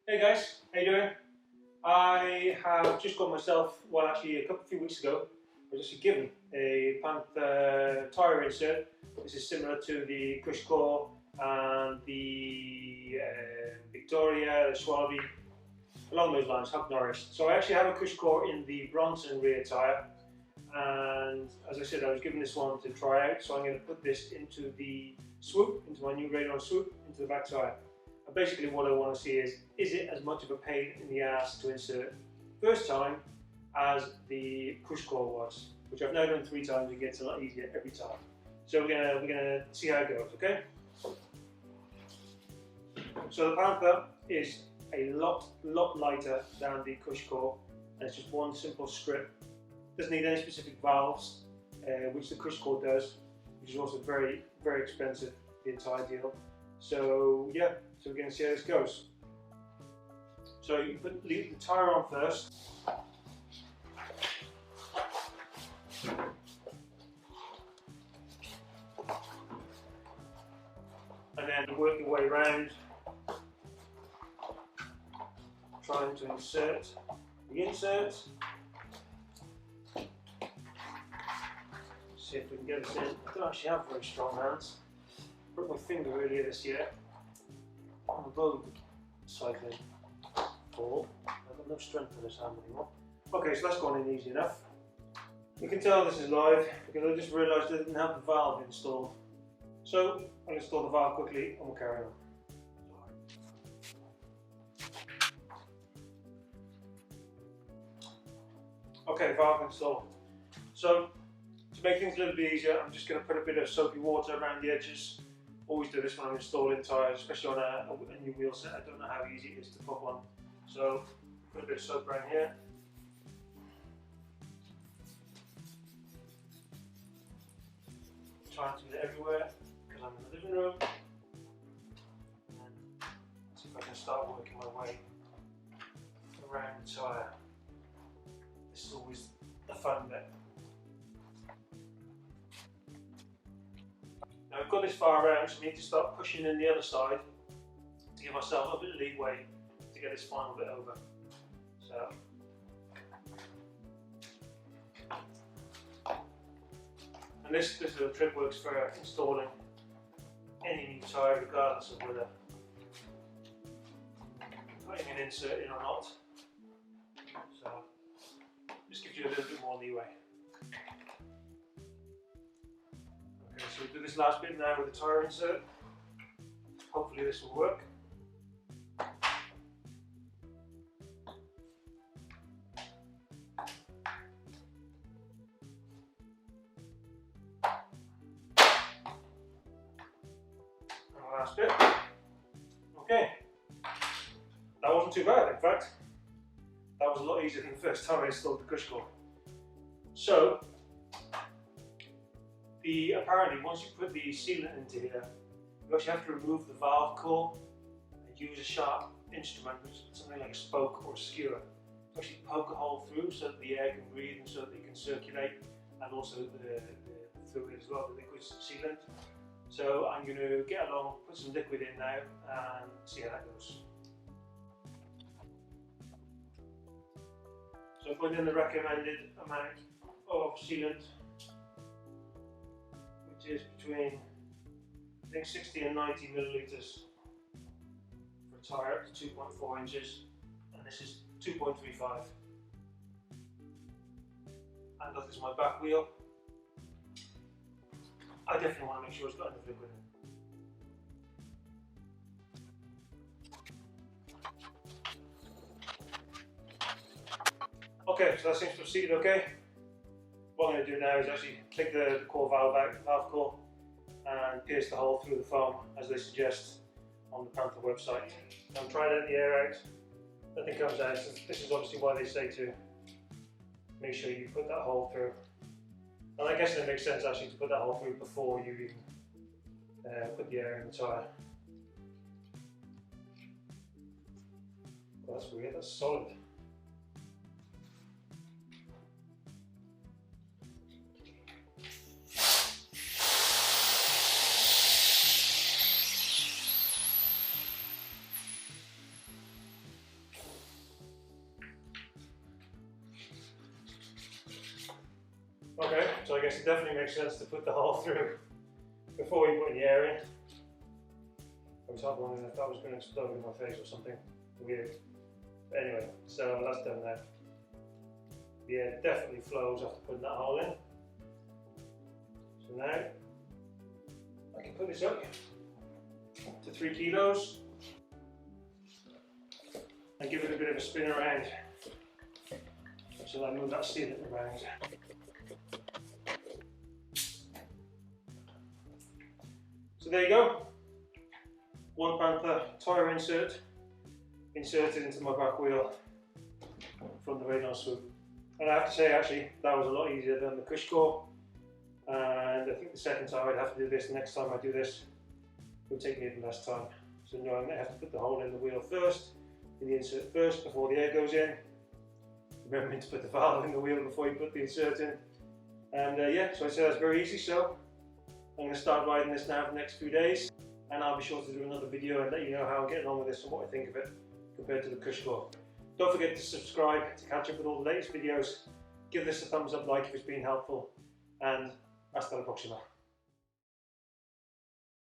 Hey guys, how you doing? I have just got myself, well actually a few weeks ago, I was actually given a Panzer tyre insert. This is similar to the CushCore and the Victoria, the Schwabi, along those lines, Huck Norris. So I actually have a CushCore in the Bronson rear tyre, and as I said, I was given this one to try out, so I'm going to put this into the Swoop, into my new Radon Swoop, into the back tyre. And basically what I want to see is it as much of a pain in the ass to insert first time as the CushCore was, which I've now done 3 times. It gets a lot easier every time. So we're gonna see how it goes, okay? So the Panther is a lot lighter than the CushCore, and it's just one simple strip. Doesn't need any specific valves, which the CushCore does, which is also very expensive, the entire deal. So yeah, so we're going to see how this goes. So you leave the tyre on first. And then work your way around, trying to insert the insert. See if we can get this in. I don't actually have very strong hands. Broke my finger earlier this year on the road cycling ball. I've got no strength for this hand anymore. Okay, so that's gone in easy enough. You can tell this is live because I just realised I didn't have the valve installed. So I'll install the valve quickly and we'll carry on. Okay, valve installed. So to make things a little bit easier, I'm just going to put a bit of soapy water around the edges. Always do this when I'm installing tyres, especially on a new wheel set. I don't know how easy it is to put one. So put a bit of soap around here. Try to get it everywhere because I'm in the living room. And see if I can start working my way around the tyre. This is always the fun bit. Now I've got this far around, so I need to start pushing in the other side to give myself a bit of leeway to get this final bit over. So, and this little trick works for installing any new tyre, regardless of whether putting an insert in or not. So, just gives you a little bit more leeway. So we'll do this last bit now with the tyre insert. Hopefully this will work. And the last bit. Okay. That wasn't too bad, in fact. That was a lot easier than the first time I installed the CushCore. So, apparently once you put the sealant into here, you actually have to remove the valve core and use a sharp instrument, which is something like a spoke or a skewer, to actually poke a hole through so that the air can breathe and so that it can circulate, and also the fluid as well, the liquid sealant. So I'm going to get along, put some liquid in now and see how that goes. So I put in the recommended amount of sealant, is between, I think, 60 and 90 millilitres for a tyre up to 2.4 inches, and this is 2.35. And that is my back wheel. I definitely want to make sure it's got enough liquid in. Okay, so that seems to have seated okay. What I'm going to do now is actually take the core valve out, the valve core, and pierce the hole through the foam as they suggest on the Panther website. I'm trying to let the air out, nothing comes out. So this is obviously why they say to make sure you put that hole through. And I guess it makes sense actually to put that hole through before you even put the air in the tyre. Well, that's weird, that's solid. Okay, so I guess it definitely makes sense to put the hole through before you put the air in. I was wondering if that was going to explode in my face or something weird. But anyway, so that's done now. The air definitely flows after putting that hole in. So now I can put this up to 3 kilos and give it a bit of a spin around. So I move that sealant around. So there you go. One Panther tyre insert inserted into my back wheel from the Radon Swoop. And I have to say, actually, that was a lot easier than the CushCore. And I think the second time I'd have to do this, the next time I do this, it will take me even less time. So knowing that I have to put the hole in the wheel first, in the insert first, before the air goes in. Remembering to put the valve in the wheel before you put the insert in. And yeah, so I said that's very easy. So I'm going to start riding this now for the next few days. And I'll be sure to do another video and let you know how I'm getting on with this and what I think of it compared to the CushCore. Don't forget to subscribe to catch up with all the latest videos. Give this a thumbs up like if it's been helpful. And hasta la próxima.